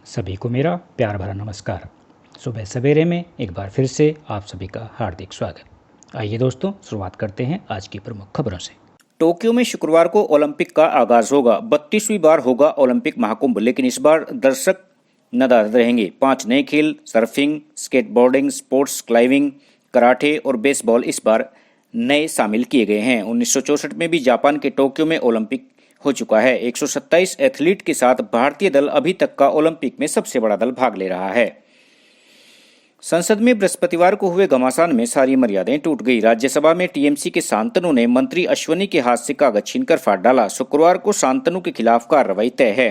सभी को मेरा प्यार भरा नमस्कार। सुबह सवेरे में एक बार फिर से आप सभी का हार्दिक स्वागत। आइए दोस्तों, शुरुआत करते हैं आज की प्रमुख खबरों से। टोक्यो में शुक्रवार को ओलंपिक का आगाज होगा। 32वीं बार होगा ओलंपिक महाकुंभ, लेकिन इस बार दर्शक नदारद रहेंगे। 5 नए खेल surfing, skateboarding, sports climbing, karate और बेसबॉल इस बार नए शामिल किए गए हैं। 1964 में भी जापान के टोक्यो में ओलंपिक हो चुका है। 127 एथलीट के साथ भारतीय दल अभी तक का ओलंपिक में सबसे बड़ा दल भाग ले रहा है। संसद में बृहस्पतिवार को हुए घमासान में सारी मर्यादाएं टूट गई। राज्यसभा में टीएमसी के शांतनु ने मंत्री अश्वनी के हाथ से कागज छीनकर फाड़ डाला। शुक्रवार को शांतनु के खिलाफ कार्रवाई तय है।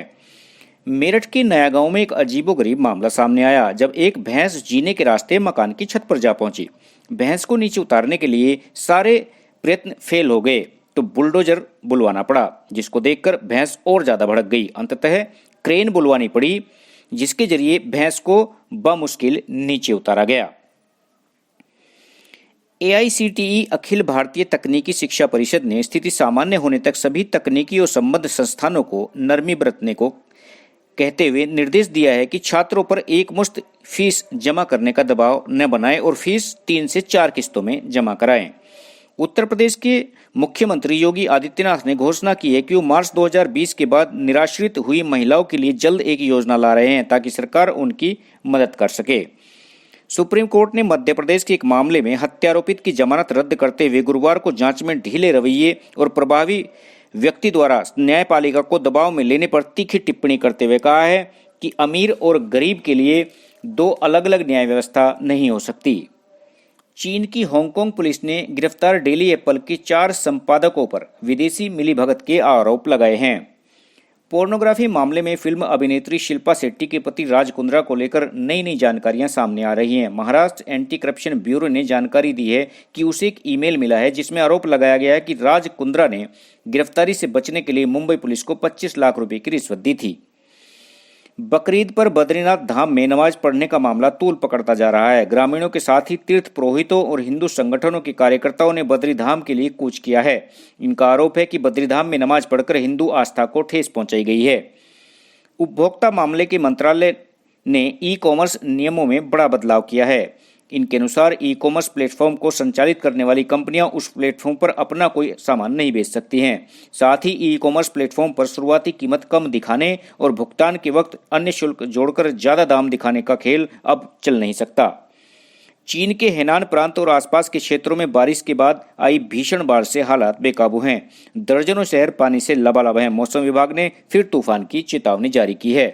मेरठ के नया गांव में एक अजीबोगरीब मामला सामने आया, जब एक भैंस जीने के रास्ते मकान की छत पर जा पहुंची। भैंस को नीचे उतारने के लिए सारे प्रयत्न फेल हो गए तो बुलडोजर बुलवाना पड़ा, जिसको देखकर भैंस और ज्यादा भड़क गई। अंततः क्रेन बुलवानी पड़ी, जिसके जरिए भैंस को बमुश्किल नीचे उतारा गया। एआईसीटीई अखिल भारतीय तकनीकी शिक्षा परिषद ने स्थिति सामान्य होने तक सभी तकनीकी और संबद्ध संस्थानों को नरमी बरतने को कहते हुए निर्देश दिया है कि छात्रों पर एकमुश्त फीस जमा करने का दबाव न बनाएं और फीस 3 से 4 किस्तों में जमा कराएं। उत्तर प्रदेश के मुख्यमंत्री योगी आदित्यनाथ ने घोषणा की है कि वो मार्च 2020 के बाद निराश्रित हुई महिलाओं के लिए जल्द एक योजना ला रहे हैं, ताकि सरकार उनकी मदद कर सके। सुप्रीम कोर्ट ने मध्य प्रदेश के एक मामले में हत्यारोपित की जमानत रद्द करते हुए गुरुवार को जांच में ढीले रवैये और प्रभावी व्यक्ति द्वारा न्यायपालिका को दबाव में लेने पर तीखी टिप्पणी करते हुए कहा है कि अमीर और गरीब के लिए 2 अलग अलग न्याय व्यवस्था नहीं हो सकती। चीन की हांगकांग पुलिस ने गिरफ्तार डेली एप्पल के 4 संपादकों पर विदेशी मिलीभगत के आरोप लगाए हैं। पोर्नोग्राफी मामले में फिल्म अभिनेत्री शिल्पा शेट्टी के पति राज कुंद्रा को लेकर नई जानकारियां सामने आ रही हैं। महाराष्ट्र एंटी करप्शन ब्यूरो ने जानकारी दी है कि उसे एक ईमेल मिला है, जिसमें आरोप लगाया गया है कि राज कुंद्रा ने गिरफ्तारी से बचने के लिए मुंबई पुलिस को 25 लाख रुपए की रिश्वत दी थी। बकरीद पर बद्रीनाथ धाम में नमाज पढ़ने का मामला तूल पकड़ता जा रहा है। ग्रामीणों के साथ ही तीर्थ पुरोहितों और हिंदू संगठनों के कार्यकर्ताओं ने बद्रीधाम के लिए कूच किया है। इनका आरोप है कि बद्रीधाम में नमाज पढ़कर हिंदू आस्था को ठेस पहुंचाई गई है। उपभोक्ता मामले के मंत्रालय ने ई कॉमर्स नियमों में बड़ा बदलाव किया है। इनके अनुसार ई कॉमर्स प्लेटफॉर्म को संचालित करने वाली कंपनियां उस प्लेटफॉर्म पर अपना कोई सामान नहीं बेच सकती हैं। साथ ही ई कॉमर्स प्लेटफॉर्म पर शुरुआती कीमत कम दिखाने और भुगतान के वक्त अन्य शुल्क जोड़कर ज्यादा दाम दिखाने का खेल अब चल नहीं सकता। चीन के हेनान प्रांत और आसपास के क्षेत्रों में बारिश के बाद आई भीषण बाढ़ से हालात बेकाबू हैं। दर्जनों शहर पानी से लबालब हैं। मौसम विभाग ने फिर तूफान की चेतावनी जारी की है।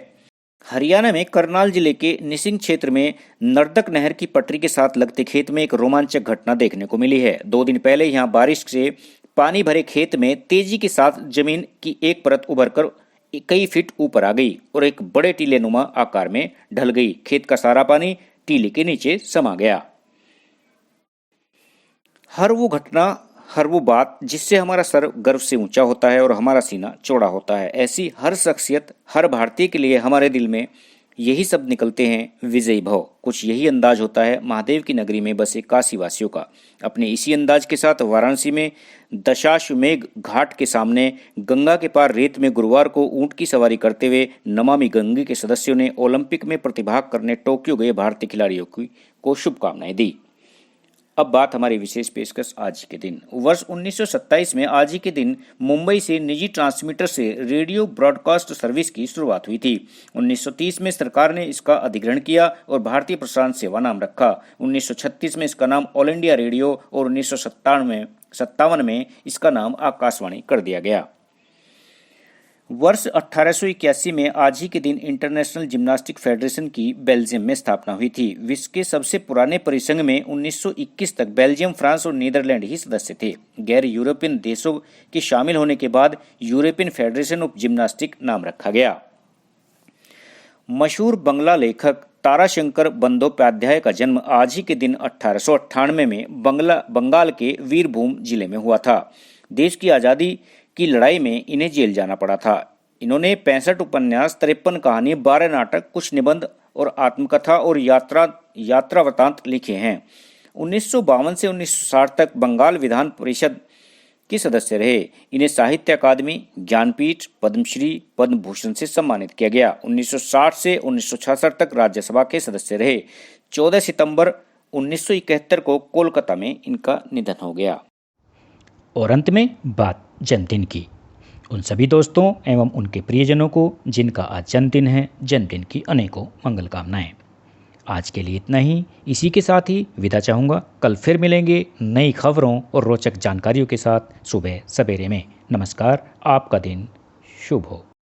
हरियाणा में करनाल जिले के निसिंग क्षेत्र में नर्दक नहर की पटरी के साथ लगते खेत में एक रोमांचक घटना देखने को मिली है। 2 दिन पहले यहां बारिश से पानी भरे खेत में तेजी के साथ जमीन की एक परत उभरकर कई फीट ऊपर आ गई और एक बड़े टीले नुमा आकार में ढल गई। खेत का सारा पानी टीले के नीचे समा गया। हर वो बात जिससे हमारा सर गर्व से ऊंचा होता है और हमारा सीना चौड़ा होता है, ऐसी हर शख्सियत, हर भारतीय के लिए हमारे दिल में यही शब्द निकलते हैं, विजयी भव। कुछ यही अंदाज होता है महादेव की नगरी में बसे काशी वासियों का। अपने इसी अंदाज के साथ वाराणसी में दशाश्वमेध घाट के सामने गंगा के पार रेत में गुरुवार को ऊंट की सवारी करते हुए नमामि गंगे के सदस्यों ने ओलंपिक में प्रतिभाग करने टोक्यो गए भारतीय खिलाड़ियों को शुभकामनाएं दी। अब बात हमारी विशेष पेशकश आज के दिन। वर्ष 1927 में आज ही के दिन मुंबई से निजी ट्रांसमीटर से रेडियो ब्रॉडकास्ट सर्विस की शुरुआत हुई थी। 1930 में सरकार ने इसका अधिग्रहण किया और भारतीय प्रसारण सेवा नाम रखा। 1936 में इसका नाम ऑल इंडिया रेडियो और 1957 में इसका नाम आकाशवाणी कर दिया गया। वर्ष 1881 में आज ही के दिन इंटरनेशनल जिम्नास्टिक फेडरेशन की बेल्जियम में स्थापना हुई थी। विश्व के सबसे पुराने परिसंघ में 1921 तक बेल्जियम, फ्रांस और नीदरलैंड ही सदस्य थे। गैर यूरोपियन देशों के शामिल होने के बाद यूरोपियन फेडरेशन ऑफ जिम्नास्टिक नाम रखा गया। मशहूर बंगला लेखक ताराशंकर बंदोपाध्याय का जन्म आज ही के दिन 1898 में बंगाल के वीरभूम जिले में हुआ था। देश की आज़ादी की लड़ाई में इन्हें जेल जाना पड़ा था। इन्होंने 65 उपन्यास, 53 कहानी, 12 नाटक, कुछ निबंध और आत्मकथा और यात्रा वृतांत लिखे हैं। 1952 से 1960 तक बंगाल विधान परिषद के सदस्य रहे। इन्हें साहित्य अकादमी, ज्ञानपीठ, पद्मश्री, पद्म भूषण से सम्मानित किया गया। 1960 से 1966 तक राज्यसभा के सदस्य रहे। 14 सितंबर 1971 को कोलकाता में इनका निधन हो गया। और अंत में बात जन्मदिन की। उन सभी दोस्तों एवं उनके प्रियजनों को जिनका आज जन्मदिन है, जन्मदिन की अनेकों मंगल कामनाएं। आज के लिए इतना ही। इसी के साथ ही विदा चाहूँगा। कल फिर मिलेंगे नई खबरों और रोचक जानकारियों के साथ सुबह सवेरे में। नमस्कार, आपका दिन शुभ हो।